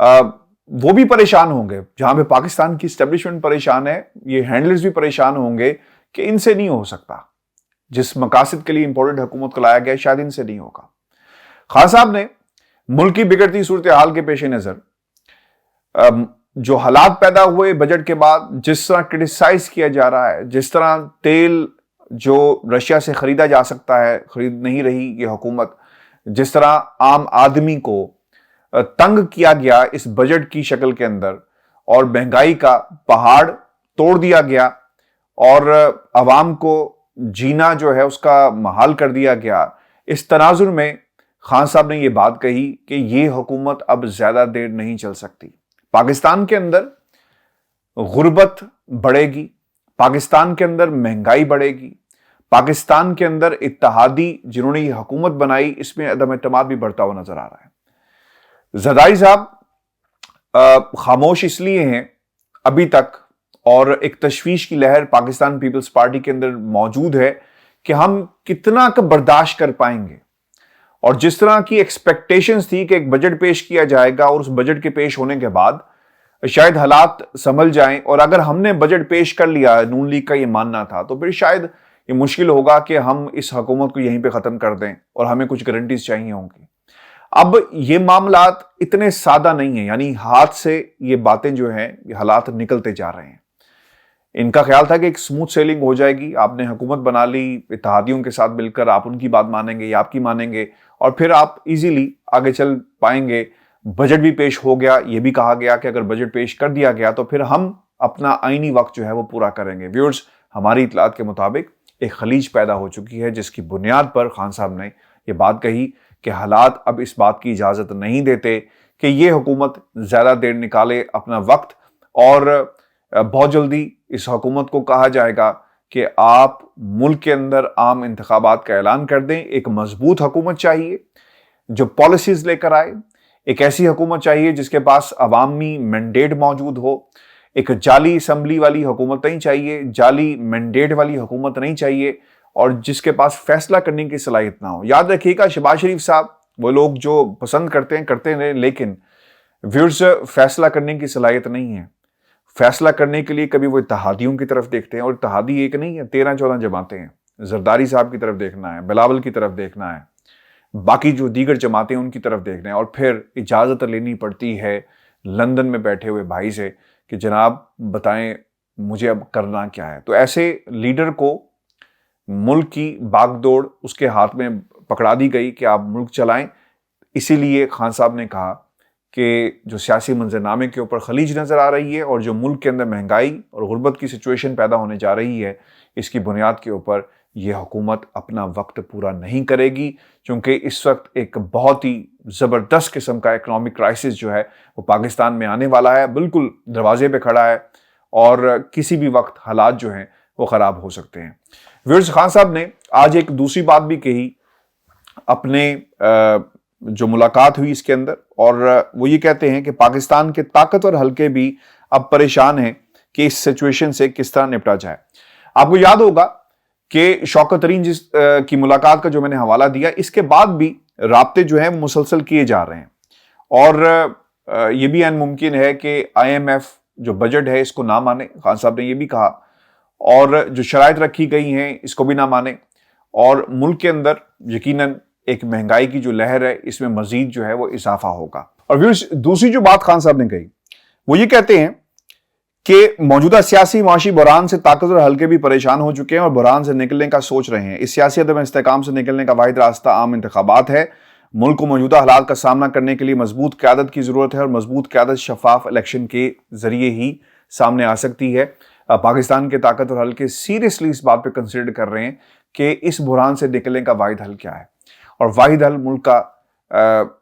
وہ بھی پریشان ہوں گے. جہاں پہ پاکستان کی اسٹیبلشمنٹ پریشان ہے, یہ ہینڈلرز بھی پریشان ہوں گے کہ ان سے نہیں ہو سکتا. جس مقاصد کے لیے امپورٹڈ حکومت کو لایا گیا شاید ان سے نہیں ہوگا. خان صاحب نے ملک کی بگڑتی صورتحال کے پیش نظر جو حالات پیدا ہوئے بجٹ کے بعد, جس طرح کرٹیسائز کیا جا رہا ہے, جس طرح تیل جو رشیا سے خریدا جا سکتا ہے خرید نہیں رہی یہ حکومت, جس طرح عام آدمی کو تنگ کیا گیا اس بجٹ کی شکل کے اندر اور مہنگائی کا پہاڑ توڑ دیا گیا اور عوام کو جینا جو ہے اس کا محال کر دیا گیا, اس تناظر میں خان صاحب نے یہ بات کہی کہ یہ حکومت اب زیادہ دیر نہیں چل سکتی. پاکستان کے اندر غربت بڑھے گی, پاکستان کے اندر مہنگائی بڑھے گی, پاکستان کے اندر اتحادی جنہوں نے یہ حکومت بنائی اس میں عدم اعتماد بھی بڑھتا ہوا نظر آ رہا ہے. زرداری صاحب خاموش اس لیے ہیں ابھی تک, اور ایک تشویش کی لہر پاکستان پیپلز پارٹی کے اندر موجود ہے کہ ہم کتنا برداشت کر پائیں گے. اور جس طرح کی ایکسپیکٹیشنز تھی کہ ایک بجٹ پیش کیا جائے گا اور اس بجٹ کے پیش ہونے کے بعد شاید حالات سنبھل جائیں, اور اگر ہم نے بجٹ پیش کر لیا, نون لیگ کا یہ ماننا تھا, تو پھر شاید یہ مشکل ہوگا کہ ہم اس حکومت کو یہیں پہ ختم کر دیں اور ہمیں کچھ گارنٹیز چاہیے ہوں گی. اب یہ معاملات اتنے سادہ نہیں ہیں, یعنی ہاتھ سے یہ باتیں جو ہیں یہ حالات نکلتے جا رہے ہیں. ان کا خیال تھا کہ ایک سموتھ سیلنگ ہو جائے گی, آپ نے حکومت بنا لی, اتحادیوں کے ساتھ مل کر آپ ان کی بات مانیں گے یا آپ کی مانیں گے, اور پھر آپ ایزیلی آگے چل پائیں گے. بجٹ بھی پیش ہو گیا, یہ بھی کہا گیا کہ اگر بجٹ پیش کر دیا گیا تو پھر ہم اپنا آئینی وقت جو ہے وہ پورا کریں گے. ویورز, ہماری اطلاعات کے مطابق ایک خلیج پیدا ہو چکی ہے جس کی بنیاد پر خان صاحب نے یہ بات کہی کہ حالات اب اس بات کی اجازت نہیں دیتے کہ یہ حکومت زیادہ دیر نکالے اپنا وقت, اور بہت جلدی اس حکومت کو کہا جائے گا کہ آپ ملک کے اندر عام انتخابات کا اعلان کر دیں. ایک مضبوط حکومت چاہیے جو پالیسیز لے کر آئے, ایک ایسی حکومت چاہیے جس کے پاس عوامی مینڈیٹ موجود ہو. ایک جعلی اسمبلی والی حکومت نہیں چاہیے, جعلی مینڈیٹ والی حکومت نہیں چاہیے, اور جس کے پاس فیصلہ کرنے کی صلاحیت نہ ہو. یاد رکھیے گا شہباز شریف صاحب وہ لوگ جو پسند کرتے ہیں, لیکن ویورز فیصلہ کرنے کی صلاحیت نہیں ہے. فیصلہ کرنے کے لیے کبھی وہ اتحادیوں کی طرف دیکھتے ہیں, اور اتحادی ایک نہیں ہے, 13-14 جماعتیں ہیں. زرداری صاحب کی طرف دیکھنا ہے, بلاول کی طرف دیکھنا ہے, باقی جو دیگر جماعتیں ان کی طرف دیکھنا ہے, اور پھر اجازت لینی پڑتی ہے لندن میں بیٹھے ہوئے بھائی سے کہ جناب بتائیں مجھے اب کرنا کیا ہے. تو ایسے لیڈر کو ملک کی باغ دوڑ اس کے ہاتھ میں پکڑا دی گئی کہ آپ ملک چلائیں. اسی لیے خان صاحب نے کہا کہ جو سیاسی منظرنامے کے اوپر خلیج نظر آ رہی ہے اور جو ملک کے اندر مہنگائی اور غربت کی سچویشن پیدا ہونے جا رہی ہے, اس کی بنیاد کے اوپر یہ حکومت اپنا وقت پورا نہیں کرے گی, کیونکہ اس وقت ایک بہت ہی زبردست قسم کا اکنامک کرائسس جو ہے وہ پاکستان میں آنے والا ہے, بالکل دروازے پہ کھڑا ہے, اور کسی بھی وقت حالات جو ہیں وہ خراب ہو سکتے ہیں. ویورز, خان صاحب نے آج ایک دوسری بات بھی کہی اپنے جو ملاقات ہوئی اس کے اندر, اور وہ یہ کہتے ہیں کہ پاکستان کے طاقتور حلقے بھی اب پریشان ہیں کہ اس سچویشن سے کس طرح نپٹا جائے. آپ کو یاد ہوگا کہ شوکت ترین جس کی ملاقات کا جو میں نے حوالہ دیا, اس کے بعد بھی رابطے جو ہیں مسلسل کیے جا رہے ہیں, اور یہ بھی عین ممکن ہے کہ IMF جو بجٹ ہے اس کو نہ مانے. خان صاحب نے یہ بھی کہا, اور جو شرائط رکھی گئی ہیں اس کو بھی نہ مانے, اور ملک کے اندر یقیناً ایک مہنگائی کی جو لہر ہے اس میں مزید جو ہے وہ اضافہ ہوگا. اور دوسری جو بات خان صاحب نے کہی وہ یہ کہتے ہیں کہ موجودہ سیاسی معاشی بحران سے طاقتور حلقے بھی پریشان ہو چکے ہیں اور بحران سے نکلنے کا سوچ رہے ہیں. اس سیاسی عدم استحکام سے نکلنے کا واحد راستہ عام انتخابات ہے. ملک کو موجودہ حالات کا سامنا کرنے کے لیے مضبوط قیادت کی ضرورت ہے, اور مضبوط قیادت شفاف الیکشن کے ذریعے ہی سامنے آ سکتی ہے. پاکستان کے طاقتور حلقے سیریسلی اس بات پہ کنسیڈر کر رہے ہیں کہ اس بحران سے نکلنے کا واحد حل کیا ہے, اور واحد حل ملک کا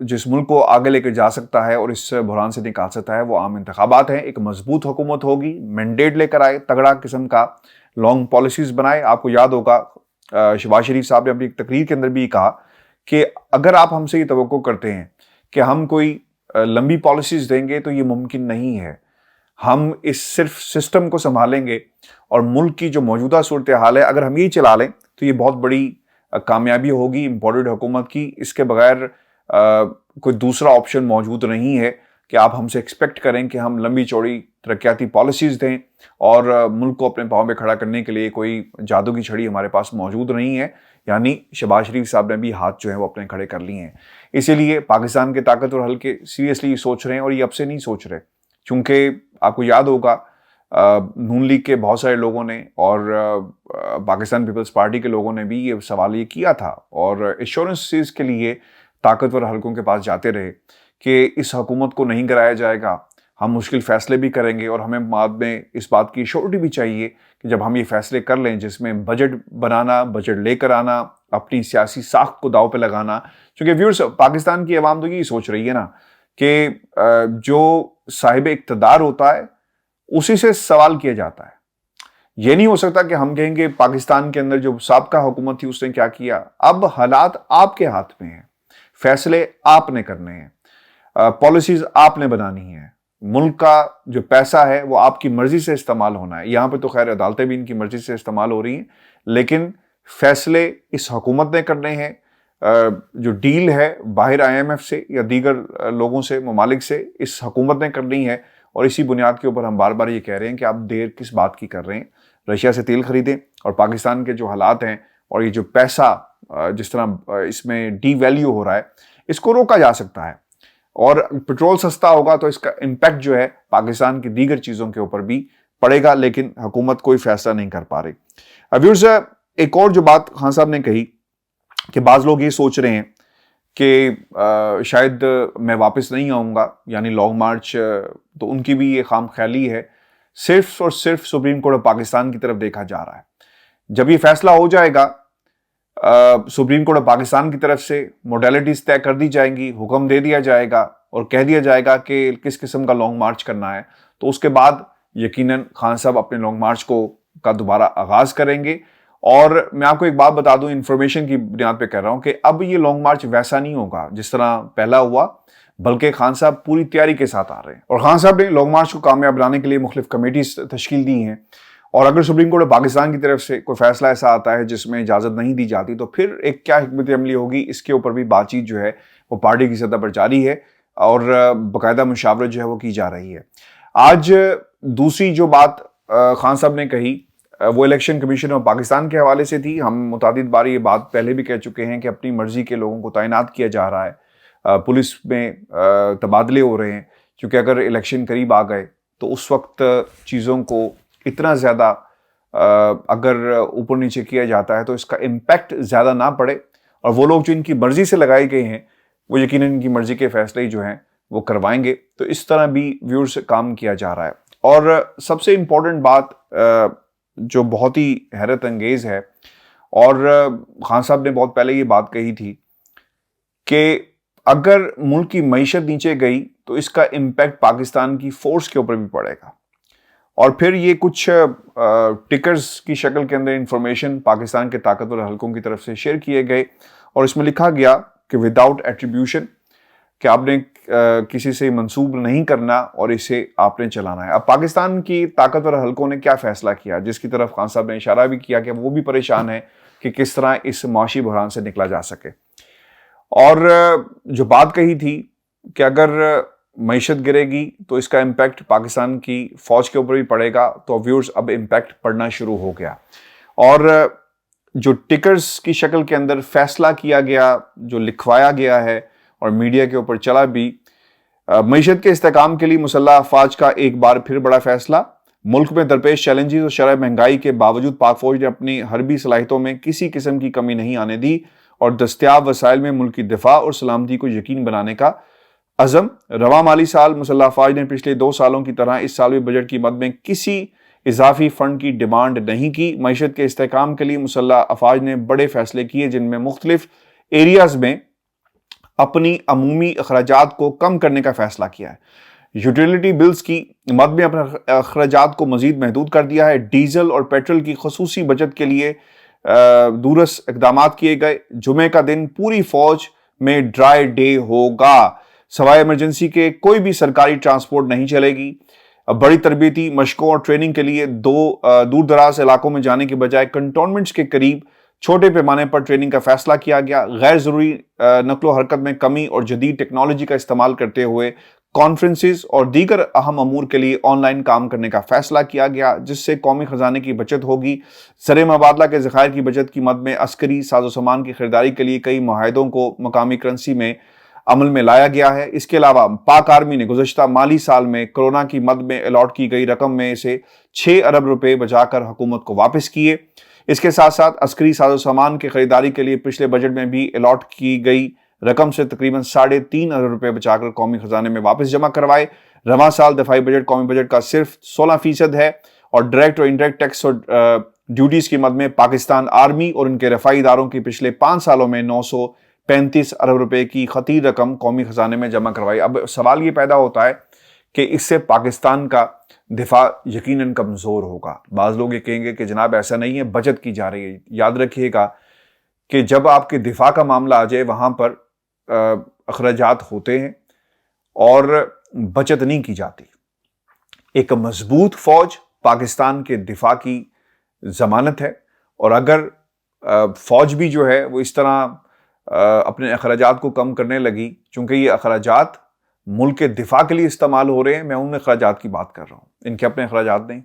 جس ملک کو آگے لے کے جا سکتا ہے اور اس بحران سے نکال سکتا ہے وہ عام انتخابات ہیں. ایک مضبوط حکومت ہوگی, مینڈیٹ لے کر آئے, تگڑا قسم کا لانگ پالیسیز بنائے. آپ کو یاد ہوگا شہباز شریف صاحب نے اپنی ایک تقریر کے اندر بھی کہا کہ اگر آپ ہم سے یہ توقع کرتے ہیں کہ ہم کوئی لمبی پالیسیز دیں گے تو یہ ممکن نہیں ہے. ہم اس صرف سسٹم کو سنبھالیں گے, اور ملک کی جو موجودہ صورتحال ہے اگر ہم یہ چلا لیں تو یہ بہت بڑی کامیابی ہوگی امپورٹڈ حکومت کی. اس کے بغیر کوئی دوسرا آپشن موجود نہیں ہے کہ آپ ہم سے ایکسپیکٹ کریں کہ ہم لمبی چوڑی ترقیاتی پالیسیز دیں اور ملک کو اپنے پاؤں پہ کھڑا کرنے کے لیے کوئی جادو کی چھڑی ہمارے پاس موجود نہیں ہے. یعنی شہباز شریف صاحب نے بھی ہاتھ جو ہے وہ اپنے کھڑے کر لیے ہیں. اسی لیے پاکستان کے طاقتور حلقے سیریسلی سوچ رہے ہیں اور یہ اب سے نہیں سوچ رہے, چونکہ آپ کو یاد ہوگا نون لیگ کے بہت سارے لوگوں نے اور پاکستان پیپلز پارٹی کے لوگوں نے بھی یہ سوال یہ کیا تھا اور ایشورنسز کے لیے طاقتور حلقوں کے پاس جاتے رہے کہ اس حکومت کو نہیں گرایا جائے گا, ہم مشکل فیصلے بھی کریں گے اور ہمیں بعد میں اس بات کی ایشورٹی بھی چاہیے کہ جب ہم یہ فیصلے کر لیں جس میں بجٹ بنانا, بجٹ لے کر آنا, اپنی سیاسی ساخت کو داؤ پہ لگانا. چونکہ ویورز پاکستان کی عوام تو یہی سوچ رہی ہے نا کہ جو صاحب اقتدار ہوتا ہے اسی سے سوال کیا جاتا ہے. یہ نہیں ہو سکتا کہ ہم کہیں گے پاکستان کے اندر جو سابقہ حکومت تھی اس نے کیا کیا. اب حالات آپ کے ہاتھ میں ہیں, فیصلے آپ نے کرنے ہیں, پالیسیز آپ نے بنانی ہیں, ملک کا جو پیسہ ہے وہ آپ کی مرضی سے استعمال ہونا ہے. یہاں پہ تو خیر عدالتیں بھی ان کی مرضی سے استعمال ہو رہی ہیں, لیکن فیصلے اس حکومت نے کرنے ہیں. جو ڈیل ہے باہر IMF سے یا دیگر لوگوں سے, ممالک سے, اس حکومت نے کرنی ہے. اور اسی بنیاد کے اوپر ہم بار بار یہ کہہ رہے ہیں کہ آپ دیر کس بات کی کر رہے ہیں, رشیا سے تیل خریدیں اور پاکستان کے جو حالات ہیں اور یہ جو پیسہ جس طرح اس میں ڈی ویلیو ہو رہا ہے اس کو روکا جا سکتا ہے. اور پٹرول سستا ہوگا تو اس کا امپیکٹ جو ہے پاکستان کی دیگر چیزوں کے اوپر بھی پڑے گا, لیکن حکومت کوئی فیصلہ نہیں کر پا رہی. ویورز ایک اور جو بات خان صاحب نے کہی کہ بعض لوگ یہ سوچ رہے ہیں کہ شاید میں واپس نہیں آؤں گا, یعنی لانگ مارچ, تو ان کی بھی یہ خام خیالی ہے. صرف اور صرف سپریم کورٹ آف پاکستان کی طرف دیکھا جا رہا ہے. جب یہ فیصلہ ہو جائے گا سپریم کورٹ آف پاکستان کی طرف سے موڈیلٹیز طے کر دی جائیں گی, حکم دے دیا جائے گا اور کہہ دیا جائے گا کہ کس قسم کا لانگ مارچ کرنا ہے, تو اس کے بعد یقیناً خان صاحب اپنے لانگ مارچ کا دوبارہ آغاز کریں گے. اور میں آپ کو ایک بات بتا دوں, انفارمیشن کی بنیاد پہ کہہ رہا ہوں کہ اب یہ لانگ مارچ ویسا نہیں ہوگا جس طرح پہلا ہوا, بلکہ خان صاحب پوری تیاری کے ساتھ آ رہے ہیں. اور خان صاحب نے لانگ مارچ کو کامیاب بنانے کے لیے مختلف کمیٹیز تشکیل دی ہیں, اور اگر سپریم کورٹ پاکستان کی طرف سے کوئی فیصلہ ایسا آتا ہے جس میں اجازت نہیں دی جاتی تو پھر ایک کیا حکمت عملی ہوگی, اس کے اوپر بھی بات چیت جو ہے وہ پارٹی کی سطح پر جاری ہے اور باقاعدہ مشاورت جو ہے وہ کی جا رہی ہے. آج دوسری جو بات خان صاحب نے کہی وہ الیکشن کمیشن آف پاکستان کے حوالے سے تھی. ہم متعدد بار یہ بات پہلے بھی کہہ چکے ہیں کہ اپنی مرضی کے لوگوں کو تعینات کیا جا رہا ہے, پولیس میں تبادلے ہو رہے ہیں, کیونکہ اگر الیکشن قریب آ گئے تو اس وقت چیزوں کو اتنا زیادہ اگر اوپر نیچے کیا جاتا ہے تو اس کا امپیکٹ زیادہ نہ پڑے, اور وہ لوگ جو ان کی مرضی سے لگائے گئے ہیں وہ یقیناً ان کی مرضی کے فیصلے جو ہیں وہ کروائیں گے. تو اس طرح بھی ویورز سے کام کیا جا رہا ہے. اور سب سے امپورٹنٹ بات جو بہت ہی حیرت انگیز ہے, اور خان صاحب نے بہت پہلے یہ بات کہی تھی کہ اگر ملک کی معیشت نیچے گئی تو اس کا امپیکٹ پاکستان کی فورس کے اوپر بھی پڑے گا. اور پھر یہ کچھ ٹکرز کی شکل کے اندر انفارمیشن پاکستان کے طاقتور حلقوں کی طرف سے شیئر کیے گئے, اور اس میں لکھا گیا کہ وداؤٹ ایٹریبیوشن, کہ آپ نے کسی سے منسوب نہیں کرنا اور اسے آپ نے چلانا ہے. اب پاکستان کی طاقتور حلقوں نے کیا فیصلہ کیا, جس کی طرف خان صاحب نے اشارہ بھی کیا کہ وہ بھی پریشان ہیں کہ کس طرح اس معاشی بحران سے نکلا جا سکے. اور جو بات کہی تھی کہ اگر معیشت گرے گی تو اس کا امپیکٹ پاکستان کی فوج کے اوپر بھی پڑے گا, تو ویورز اب امپیکٹ پڑنا شروع ہو گیا. اور جو ٹکرز کی شکل کے اندر فیصلہ کیا گیا, جو لکھوایا گیا ہے اور میڈیا کے اوپر چلا بھی, معیشت کے استحکام کے لیے مسلح افواج کا ایک بار پھر بڑا فیصلہ. ملک میں درپیش چیلنجز اور شرح مہنگائی کے باوجود پاک فوج نے اپنی حربی صلاحیتوں میں کسی قسم کی کمی نہیں آنے دی اور دستیاب وسائل میں ملک کی دفاع اور سلامتی کو یقین بنانے کا عزم. رواں مالی سال مسلح افواج نے پچھلے 2 سالوں کی طرح اس سال بھی بجٹ کی مد میں کسی اضافی فنڈ کی ڈیمانڈ نہیں کی. معیشت کے استحکام کے لیے مسلح افواج نے بڑے فیصلے کیے, جن میں مختلف ایریاز میں اپنی عمومی اخراجات کو کم کرنے کا فیصلہ کیا ہے. یوٹیلیٹی بلز کی مد میں اپنے اخراجات کو مزید محدود کر دیا ہے. ڈیزل اور پیٹرول کی خصوصی بچت کے لیے دورس اقدامات کیے گئے. جمعے کا دن پوری فوج میں ڈرائی ڈے ہوگا. سوائے ایمرجنسی کے کوئی بھی سرکاری ٹرانسپورٹ نہیں چلے گی. بڑی تربیتی مشقوں اور ٹریننگ کے لیے دور دراز علاقوں میں جانے کے بجائے کنٹونمنٹس کے قریب چھوٹے پیمانے پر ٹریننگ کا فیصلہ کیا گیا. غیر ضروری نقل و حرکت میں کمی اور جدید ٹیکنالوجی کا استعمال کرتے ہوئے کانفرنسز اور دیگر اہم امور کے لیے آن لائن کام کرنے کا فیصلہ کیا گیا، جس سے قومی خزانے کی بچت ہوگی۔ زر مبادلہ کے ذخائر کی بچت کی مد میں عسکری ساز و سامان کی خریداری کے لیے کئی معاہدوں کو مقامی کرنسی میں عمل میں لایا گیا ہے۔ اس کے علاوہ پاک آرمی نے گزشتہ مالی سال میں کورونا کی مد میں الاٹ کی گئی رقم میں سے 6 ارب روپے بچا کر حکومت کو واپس کیے۔ اس کے ساتھ ساتھ عسکری ساز و سامان کی خریداری کے لیے پچھلے بجٹ میں بھی الاٹ کی گئی رقم سے تقریباً 3.5 ارب روپے بچا کر قومی خزانے میں واپس جمع کروائے۔ رواں سال دفاعی بجٹ قومی بجٹ کا صرف 16% ہے اور ڈائریکٹ اور انڈائریکٹ ٹیکس اور ڈیوٹیز کی مد میں پاکستان آرمی اور ان کے رفاعی اداروں کی پچھلے 5 سالوں میں 935 ارب روپے کی خطیر رقم قومی خزانے میں جمع کروائی۔ اب سوال یہ پیدا ہوتا ہے کہ اس سے پاکستان کا دفاع یقیناً کمزور ہوگا۔ بعض لوگ یہ کہیں گے کہ جناب ایسا نہیں ہے، بچت کی جا رہی ہے۔ یاد رکھیے گا کہ جب آپ کے دفاع کا معاملہ آ جائے وہاں پر اخراجات ہوتے ہیں اور بچت نہیں کی جاتی۔ ایک مضبوط فوج پاکستان کے دفاع کی ضمانت ہے، اور اگر فوج بھی جو ہے وہ اس طرح اپنے اخراجات کو کم کرنے لگی، چونکہ یہ اخراجات ملک کے دفاع کے لیے استعمال ہو رہے ہیں، میں ان اخراجات کی بات کر رہا ہوں، ان کے اپنے اخراجات نہیں،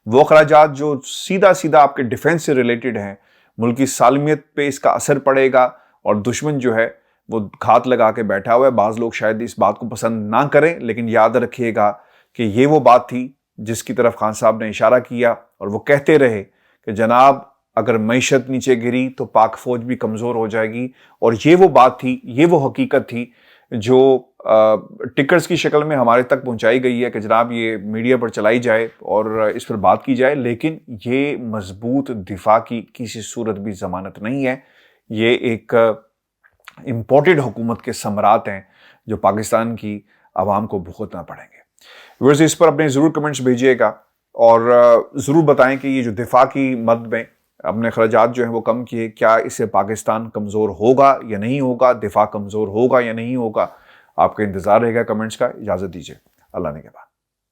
وہ اخراجات جو سیدھا آپ کے ڈیفنس سے ریلیٹڈ ہیں، ملک کی سالمیت پہ اس کا اثر پڑے گا، اور دشمن جو ہے وہ گھات لگا کے بیٹھا ہوا ہے۔ بعض لوگ شاید اس بات کو پسند نہ کریں، لیکن یاد رکھیے گا کہ یہ وہ بات تھی جس کی طرف خان صاحب نے اشارہ کیا، اور وہ کہتے رہے کہ جناب اگر معیشت نیچے گری تو پاک فوج بھی کمزور ہو جائے گی، اور یہ وہ بات تھی، یہ وہ حقیقت تھی جو ٹکرز کی شکل میں ہمارے تک پہنچائی گئی ہے کہ جناب یہ میڈیا پر چلائی جائے اور اس پر بات کی جائے، لیکن یہ مضبوط دفاع کی کسی صورت بھی ضمانت نہیں ہے۔ یہ ایک امپورٹڈ حکومت کے ثمرات ہیں جو پاکستان کی عوام کو بھگتنا پڑیں گے۔ ویورز اس پر اپنے ضرور کمنٹس بھیجیے گا، اور ضرور بتائیں کہ یہ جو دفاع کی مد میں اپنے اخراجات جو ہیں وہ کم کیے، کیا اس سے پاکستان کمزور ہوگا یا نہیں ہوگا، دفاع کمزور ہوگا یا نہیں ہوگا؟ آپ کا انتظار رہے گا کمنٹس کا۔ اجازت دیجیے، اللہ نگہبان۔